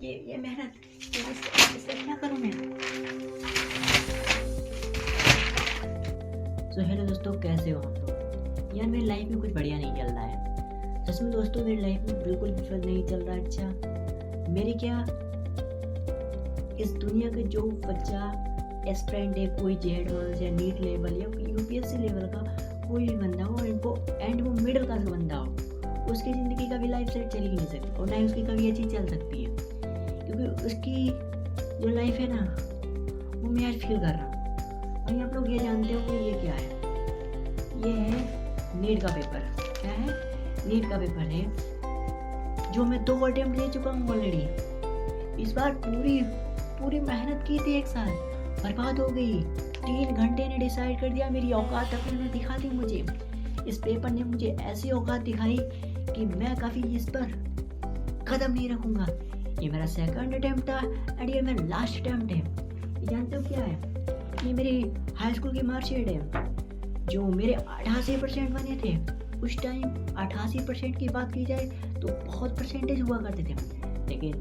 ये मेहनत इसका क्या करूँ मैं। हेलो दोस्तों, कैसे हो आप लोग। यार मेरी लाइफ में कुछ बढ़िया नहीं चल रहा है। सच में दोस्तों, मेरी लाइफ में बिल्कुल भी नहीं चल रहा है। अच्छा, मेरी क्या इस दुनिया के जो बच्चा एस्पिरेंट है, कोई जेड या नीट लेवल या यूपीएससी लेवल का कोई भी बंदा हो, और इनको एंड वो मिडिल क्लास का बंदा हो, उसकी ज़िंदगी कभी लाइफ सेट चल ही नहीं सकती, और ना ही उसकी कभी अच्छी चल सकती है। क्योंकि उसकी जो लाइफ है ना, वो मैं आज फील कर रहा हूँ। और आप लोग ये जानते हो कि ये क्या है। ये है नीट का पेपर। क्या है? नीट का पेपर है जो मैं 2 अटेम्प्ट दे चुका हूँ ऑलरेडी। इस बार पूरी मेहनत की थी, 1 साल बर्बाद हो गई। 3 घंटे ने डिसाइड कर दिया, मेरी औकात अपने दिखा दी मुझे। इस पेपर ने मुझे ऐसी औकात दिखाई कि मैं कभी इस पर कदम नहीं रखूंगा। ये मेरा 2nd अटेम्प्ट था एंड ये मेरा लास्ट अटेम्प्ट है। ये जानते हो क्या है? ये मेरी हाई स्कूल की मार्कशीट है, जो मेरे 88% बने थे। उस टाइम 88% की बात की जाए तो बहुत परसेंटेज हुआ करते थे, लेकिन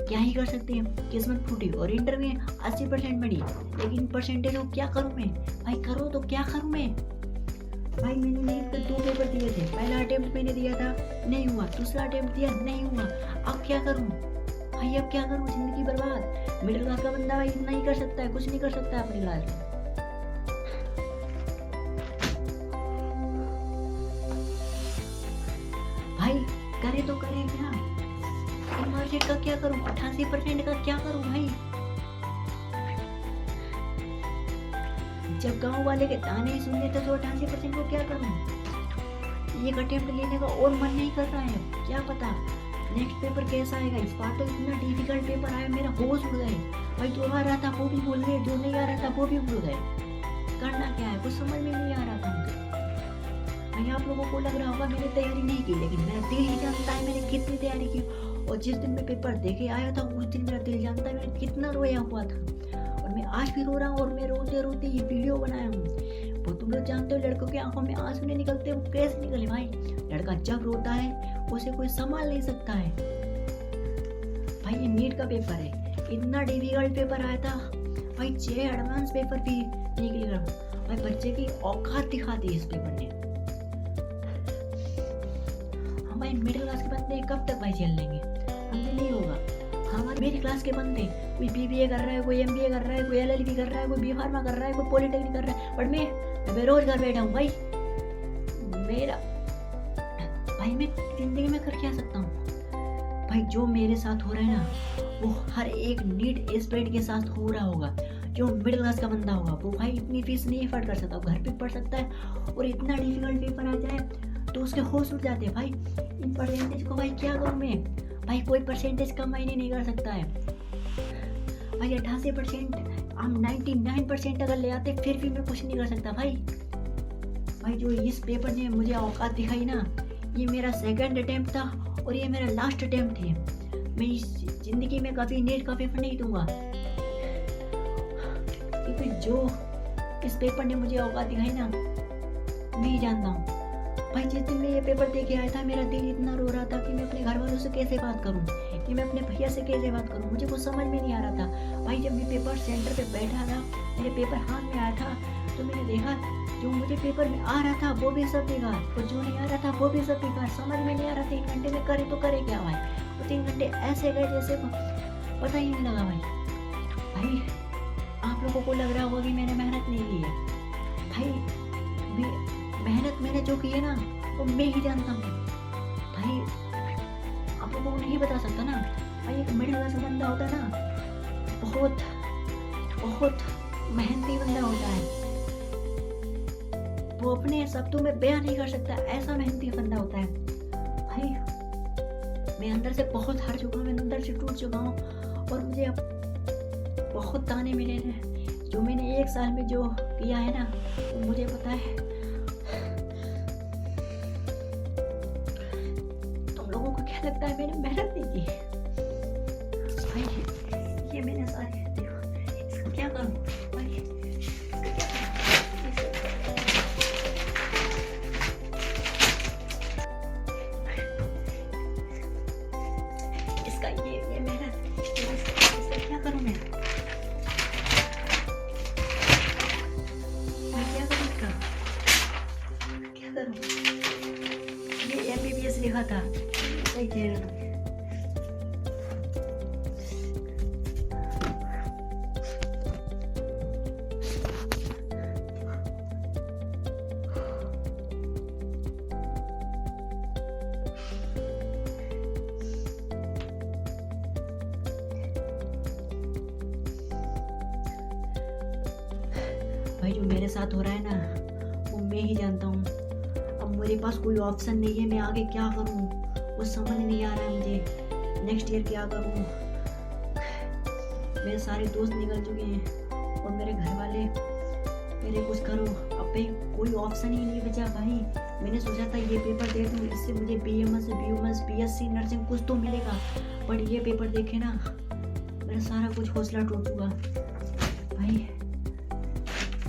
क्या ही कर सकते हैं, किस्मत फूटी और इंटर में 80% बनी। लेकिन परसेंटेज को क्या करूँ मैं भाई, करो तो क्या करूँ मैं भाई। मैंने नीट के 2 पेपर दिए थे। पहला अटेम्प्ट मैंने दिया था, नहीं हुआ। दूसरा अटेम्प्ट दिया, नहीं हुआ। अब क्या करूँ भाई, अब क्या करूँ? जिंदगी बर्बाद। मिडिल क्लास का बंदा भाई इतना ही कर सकता है, कुछ नहीं कर सकता अपनी लाइफ में। भाई करे तो करे क्या? मार्केट का क्या करूँ? 88% का क्या करूँ भाई? जब गांव वाले के ताने ही सुन लेते तो 88% को क्या करूँ? एक अटेम्प्ट लेने का और मन नहीं कर रहा है। क्या पता नेक्स्ट पेपर कैसा आएगा। इस बार तो इतना डिफिकल्ट पेपर आया, मेरा होश उड़ गए भाई। जो आ रहा था वो भी भूल गए, जो नहीं आ रहा था वो भी भूल गए। करना क्या है कुछ समझ में नहीं आ रहा था मुझे भाई। आप लोगों को लग रहा होगा मैंने तैयारी नहीं की, लेकिन मेरा दिल ही जानता है मैंने कितनी तैयारी की। और जिस दिन मैं पेपर देके आया था, उस दिन मेरा दिल जानता है मैंने कितना रोया हुआ था। और मैं आज भी रो रहा हूँ, और मैं रोते रोते ये वीडियो बनाया हूँ। वो तुम लोग जानते हो, लड़कों की आंखों में आंसू नहीं निकलते, वो कैसे निकले भाई? लड़का जब रोता है उसे कोई संभाल नहीं सकता है भाई। ये नीट का पेपर है, इतना डिफिकल्ट पेपर आया था भाई। 6 एडवांस पेपर भी नहीं क्लियर भाई। बच्चे की औकात दिखा दी इस पेपर ने। हमारे मिडिल क्लास के बंदे कब तक भाई झेल लेंगे? हमसे नहीं होगा। हमारे मेरी क्लास के बंदे, कोई बीबीए कर रहा है, कोई एमबीए कर रहा है, कोई एलएलबी कर रहा है, कोई बी फार्मा कर रहा है, कोई पॉलिटेक्निक कर रहा है, बट मैं बेरोजगार बैठा हूँ भाई। मेरा भाई मैं जिंदगी में कर क्या सकता हूँ भाई? जो मेरे साथ हो रहा है ना, वो हर एक नीट एस्पिरेंट के साथ हो रहा होगा। जो मिडिल क्लास का बंदा होगा वो भाई इतनी फीस नहीं अफोर्ड कर सकता, घर पे पढ़ सकता है, और इतना डिफिकल्ट पेपर आ जाए तो उसके होश उड़ जाते हैं भाई। इन परसेंटेज को भाई क्या करूँ मैं भाई? कोई परसेंटेज कम मायने नहीं कर सकता है भाई। 88% हम 99% अगर ले आते फिर भी मैं कुछ नहीं कर सकता भाई। भाई जो इस पेपर ने मुझे औकात दिखाई ना, ये मेरा 2nd अटेम्प्ट था और ये मेरा लास्ट अटेम्प्ट है। मैं इस जिंदगी में कभी नीट का पेपर नहीं दूंगा, क्योंकि जो इस पेपर ने मुझे औकात दिखाई ना, मैं ही जानता हूँ भाई। जिस दिन मैं ये पेपर दे के आया था, मेरा दिल इतना रो रहा था कि मैं अपने घर वालों से कैसे बात करूँ, कि मैं अपने भैया से कैसे बात करूँ। मुझे कुछ समझ में नहीं आ रहा था भाई। जब मैं पेपर सेंटर पे बैठा था, मेरे पेपर हाथ में आया था, तो मैंने देखा जो मुझे पेपर में आ रहा था वो भी सब बेकार, और जो नहीं आ रहा था वो भी सब बेकार। समझ में नहीं आ रहा था 3 घंटे में करे तो करे क्या भाई। वो 3 घंटे ऐसे गए जैसे पता ही नहीं लगा भाई। आप लोगों को लग रहा होगा कि मैंने मेहनत नहीं की है भाई। मेहनत मैंने जो की है ना, वो मैं ही जानता हूँ भाई। आप लोगों को नहीं बता सकता ना भाई। एक मिडिल क्लास बंदा होता है ना, बहुत बहुत मेहनती बंदा होता है। वो अपने शब्दों में बयान नहीं कर सकता, ऐसा मेहनती बंदा होता है भाई। मैं अंदर से बहुत हार चुका हूँ, मैं अंदर से टूट चुका हूँ, और मुझे अब बहुत ताने मिले हैं। जो मैंने 1 साल में जो किया है ना, वो मुझे पता है। तुम लोगों को क्या लगता है मैंने मेहनत नहीं की भाई? ये मैंने सारी इसको क्या करूँ भाई? इसका ये मेहनत भाई जो मेरे साथ हो रहा है ना वो मैं ही जानता हूँ। अब मेरे पास कोई ऑप्शन नहीं है, मैं आगे क्या करूँ वो समझ नहीं आ रहा है मुझे। नेक्स्ट ईयर क्या करूँ? मेरे सारे दोस्त निकल चुके हैं और मेरे घर वाले मेरे कुछ करो। अब भाई कोई ऑप्शन ही नहीं बचा भाई। मैंने सोचा था ये पेपर दे दूँ, इससे मुझे BMS BUMS BSc नर्सिंग कुछ तो मिलेगा, बट ये पेपर देखे ना मेरा सारा कुछ हौसला टूट चुका भाई।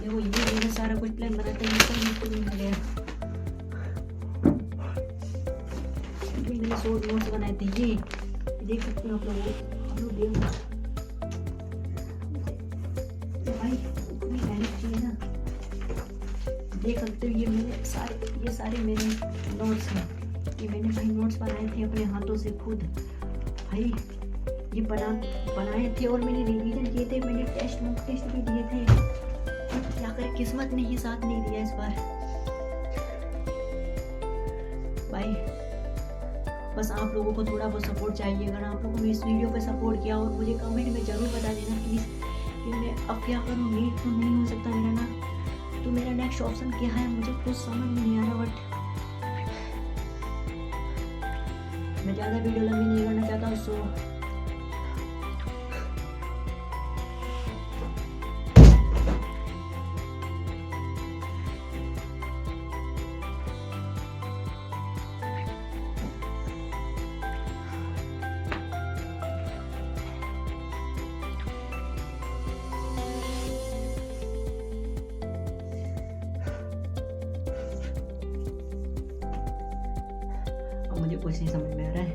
देखो ये मैंने सारा कुछ प्लान बनाया था, ये सब मुझको नहीं मिल गया। ये मैंने शॉर्ट नोट्स बनाए थे, ये देख सकते हो आप लोग देखो भाई, इतनी मेहनत की है ना। देख सकते हो ये सारे मेरे नोट्स हैं। ये मैंने भाई नोट्स बनाए थे अपने हाथों से खुद भाई। ये बनाए थे और मैंने रिवीजन किए थे, मैंने मॉक टेस्ट भी दिए थे। क्या करे, किस्मत ने ही साथ नहीं दिया इस बार भाई। बस आप लोगों को थोड़ा बहुत सपोर्ट चाहिए। अगर आप लोगों ने इस वीडियो पे सपोर्ट किया और मुझे कमेंट में ज़रूर बता देना प्लीज़ कि मैं अब क्या करूँ। नीट तो नहीं हो सकता मेरा ना, तो मेरा नेक्स्ट ऑप्शन क्या है मुझे कुछ समझ नहीं आ रहा। बट मैं ज़्यादा वीडियो लंबी नहीं करना चाहता, सो अब मुझे कुछ नहीं समझ में आ रहा है।